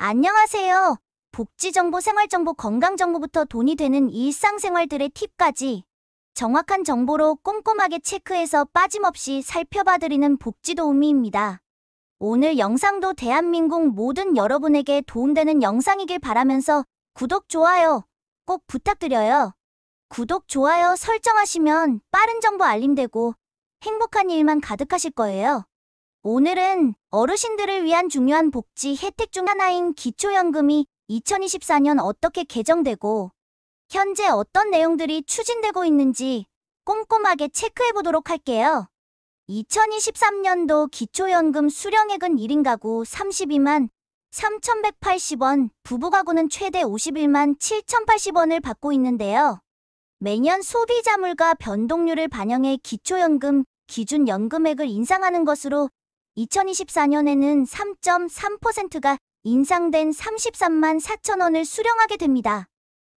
안녕하세요. 복지정보, 생활정보, 건강정보부터 돈이 되는 일상생활들의 팁까지 정확한 정보로 꼼꼼하게 체크해서 빠짐없이 살펴봐드리는 복지도우미입니다. 오늘 영상도 대한민국 모든 여러분에게 도움되는 영상이길 바라면서 구독, 좋아요 꼭 부탁드려요. 구독, 좋아요 설정하시면 빠른 정보 알림되고 행복한 일만 가득하실 거예요. 오늘은 어르신들을 위한 중요한 복지 혜택 중 하나인 기초연금이 2024년 어떻게 개정되고 현재 어떤 내용들이 추진되고 있는지 꼼꼼하게 체크해보도록 할게요. 2023년도 기초연금 수령액은 1인 가구 32만 3,180원, 부부 가구는 최대 51만 7,080원을 받고 있는데요. 매년 소비자물가 변동률을 반영해 기초연금 기준 연금액을 인상하는 것으로 2024년에는 3.3%가 인상된 33만 4천원을 수령하게 됩니다.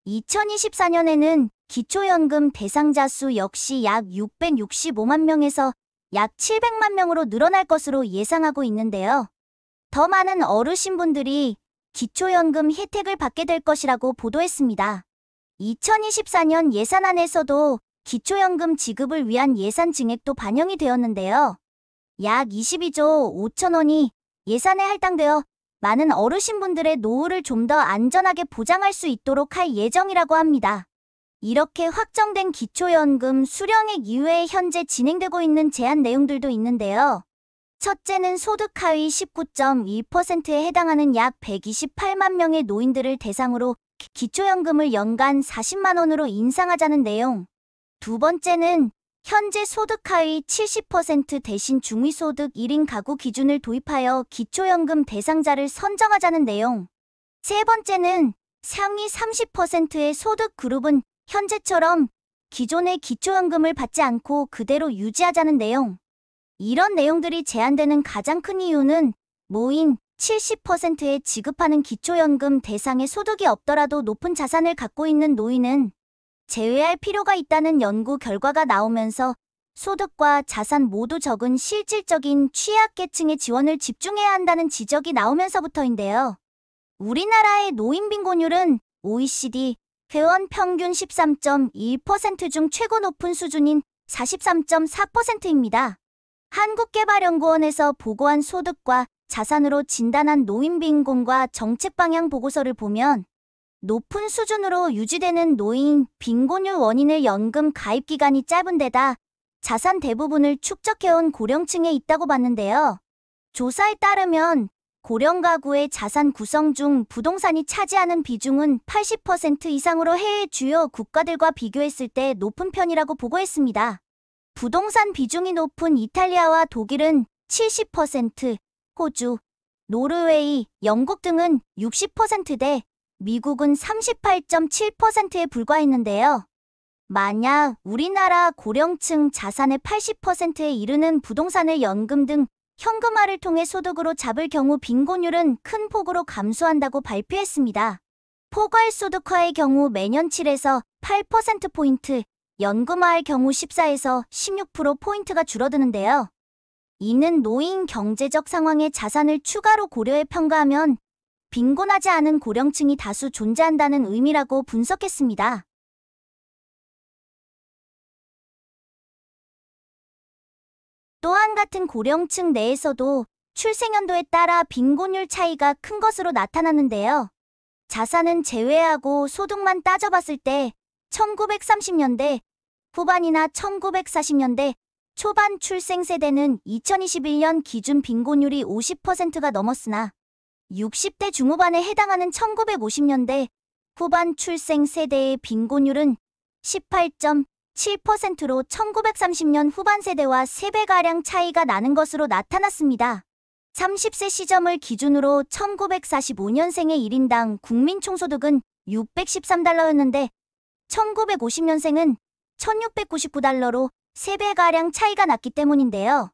2024년에는 기초연금 대상자 수 역시 약 665만 명에서 약 700만 명으로 늘어날 것으로 예상하고 있는데요. 더 많은 어르신분들이 기초연금 혜택을 받게 될 것이라고 보도했습니다. 2024년 예산안에서도 기초연금 지급을 위한 예산 증액도 반영이 되었는데요. 약 22조 5천원이 예산에 할당되어 많은 어르신분들의 노후를 좀 더 안전하게 보장할 수 있도록 할 예정이라고 합니다. 이렇게 확정된 기초연금 수령액 이외에 현재 진행되고 있는 제한 내용들도 있는데요. 첫째는 소득 하위 19.1%에 해당하는 약 128만 명의 노인들을 대상으로 기초연금을 연간 40만 원으로 인상하자는 내용. 두 번째는 현재 소득 하위 70% 대신 중위소득 1인 가구 기준을 도입하여 기초연금 대상자를 선정하자는 내용. 세 번째는 상위 30%의 소득 그룹은 현재처럼 기존의 기초연금을 받지 않고 그대로 유지하자는 내용. 이런 내용들이 제한되는 가장 큰 이유는 모인 70%에 지급하는 기초연금 대상의 소득이 없더라도 높은 자산을 갖고 있는 노인은 제외할 필요가 있다는 연구 결과가 나오면서 소득과 자산 모두 적은 실질적인 취약계층의 지원을 집중해야 한다는 지적이 나오면서부터인데요. 우리나라의 노인 빈곤율은 OECD 회원 평균 13.1% 중 최고 높은 수준인 43.4%입니다. 한국개발연구원에서 보고한 소득과 자산으로 진단한 노인 빈곤과 정책 방향 보고서를 보면 높은 수준으로 유지되는 노인 빈곤율 원인을 연금 가입 기간이 짧은 데다 자산 대부분을 축적해온 고령층에 있다고 봤는데요. 조사에 따르면 고령 가구의 자산 구성 중 부동산이 차지하는 비중은 80% 이상으로 해외 주요 국가들과 비교했을 때 높은 편이라고 보고했습니다. 부동산 비중이 높은 이탈리아와 독일은 70%, 호주, 노르웨이, 영국 등은 60%대 미국은 38.7%에 불과했는데요. 만약 우리나라 고령층 자산의 80%에 이르는 부동산을 연금 등 현금화를 통해 소득으로 잡을 경우 빈곤율은 큰 폭으로 감소한다고 발표했습니다. 포괄소득화의 경우 매년 7에서 8%포인트, 연금화할 경우 14에서 16%포인트가 줄어드는데요. 이는 노인 경제적 상황의 자산을 추가로 고려해 평가하면 빈곤하지 않은 고령층이 다수 존재한다는 의미라고 분석했습니다. 또한 같은 고령층 내에서도 출생연도에 따라 빈곤율 차이가 큰 것으로 나타났는데요. 자산은 제외하고 소득만 따져봤을 때 1930년대 후반이나 1940년대 초반 출생 세대는 2021년 기준 빈곤율이 50%가 넘었으나 60대 중후반에 해당하는 1950년대 후반 출생 세대의 빈곤율은 18.7%로 1930년 후반 세대와 3배가량 차이가 나는 것으로 나타났습니다. 30세 시점을 기준으로 1945년생의 1인당 국민총소득은 613달러였는데 1950년생은 1699달러로 3배가량 차이가 났기 때문인데요.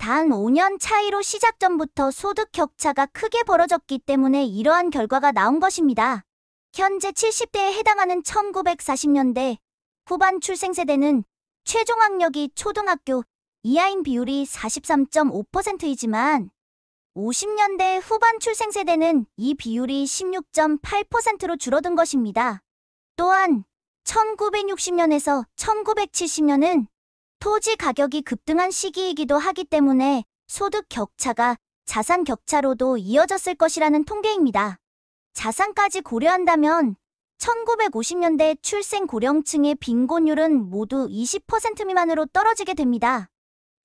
단 5년 차이로 시작 전부터 소득 격차가 크게 벌어졌기 때문에 이러한 결과가 나온 것입니다. 현재 70대에 해당하는 1940년대 후반 출생세대는 최종학력이 초등학교 이하인 비율이 43.5%이지만 50년대 후반 출생 세대는 이 비율이 16.8%로 줄어든 것입니다. 또한 1960년에서 1970년은 토지 가격이 급등한 시기이기도 하기 때문에 소득 격차가 자산 격차로도 이어졌을 것이라는 통계입니다. 자산까지 고려한다면 1950년대 출생 고령층의 빈곤율은 모두 20% 미만으로 떨어지게 됩니다.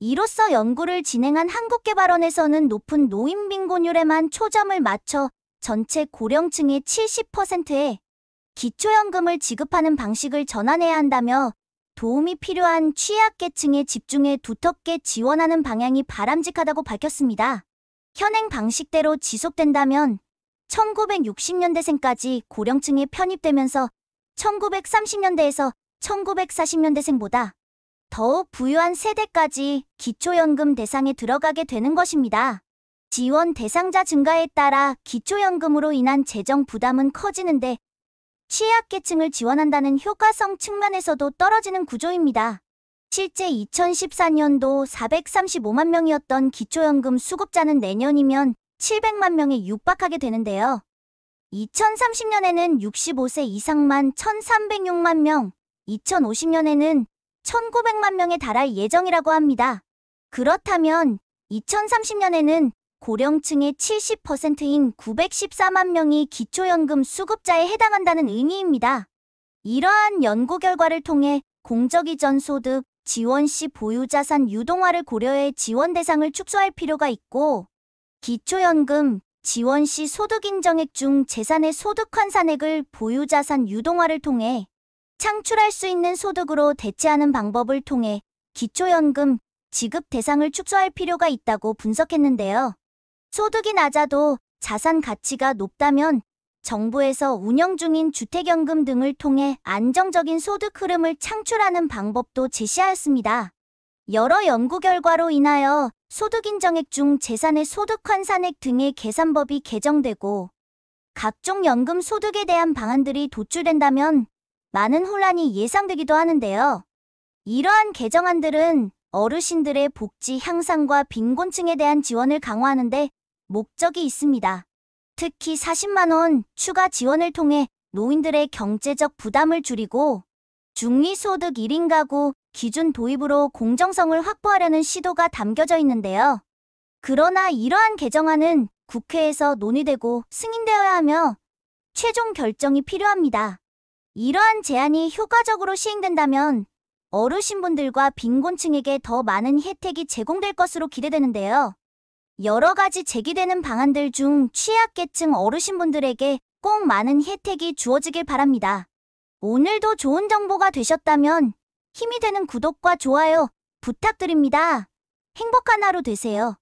이로써 연구를 진행한 한국개발원에서는 높은 노인 빈곤율에만 초점을 맞춰 전체 고령층의 70%에 기초연금을 지급하는 방식을 전환해야 한다며 도움이 필요한 취약계층에 집중해 두텁게 지원하는 방향이 바람직하다고 밝혔습니다. 현행 방식대로 지속된다면 1960년대생까지 고령층에 편입되면서 1930년대에서 1940년대생보다 더욱 부유한 세대까지 기초연금 대상에 들어가게 되는 것입니다. 지원 대상자 증가에 따라 기초연금으로 인한 재정 부담은 커지는데 취약계층을 지원한다는 효과성 측면에서도 떨어지는 구조입니다. 실제 2014년도 435만 명이었던 기초연금 수급자는 내년이면 700만 명에 육박하게 되는데요. 2030년에는 65세 이상만 1,306만 명, 2050년에는 1,900만 명에 달할 예정이라고 합니다. 그렇다면 2030년에는 고령층의 70%인 914만 명이 기초연금 수급자에 해당한다는 의미입니다. 이러한 연구 결과를 통해 공적 이전 소득, 지원 시 보유자산 유동화를 고려해 지원 대상을 축소할 필요가 있고 기초연금, 지원 시 소득 인정액 중 재산의 소득 환산액을 보유자산 유동화를 통해 창출할 수 있는 소득으로 대체하는 방법을 통해 기초연금 지급 대상을 축소할 필요가 있다고 분석했는데요. 소득이 낮아도 자산 가치가 높다면 정부에서 운영 중인 주택연금 등을 통해 안정적인 소득 흐름을 창출하는 방법도 제시하였습니다. 여러 연구 결과로 인하여 소득 인정액 중 재산의 소득 환산액 등의 계산법이 개정되고 각종 연금 소득에 대한 방안들이 도출된다면 많은 혼란이 예상되기도 하는데요. 이러한 개정안들은 어르신들의 복지 향상과 빈곤층에 대한 지원을 강화하는 데 목적이 있습니다. 특히 40만 원 추가 지원을 통해 노인들의 경제적 부담을 줄이고 중위소득 1인 가구 기준 도입으로 공정성을 확보하려는 시도가 담겨져 있는데요. 그러나 이러한 개정안은 국회에서 논의되고 승인되어야 하며 최종 결정이 필요합니다. 이러한 제안이 효과적으로 시행된다면 어르신분들과 빈곤층에게 더 많은 혜택이 제공될 것으로 기대되는데요. 여러 가지 제기되는 방안들 중 취약계층 어르신분들에게 꼭 많은 혜택이 주어지길 바랍니다. 오늘도 좋은 정보가 되셨다면 힘이 되는 구독과 좋아요 부탁드립니다. 행복한 하루 되세요.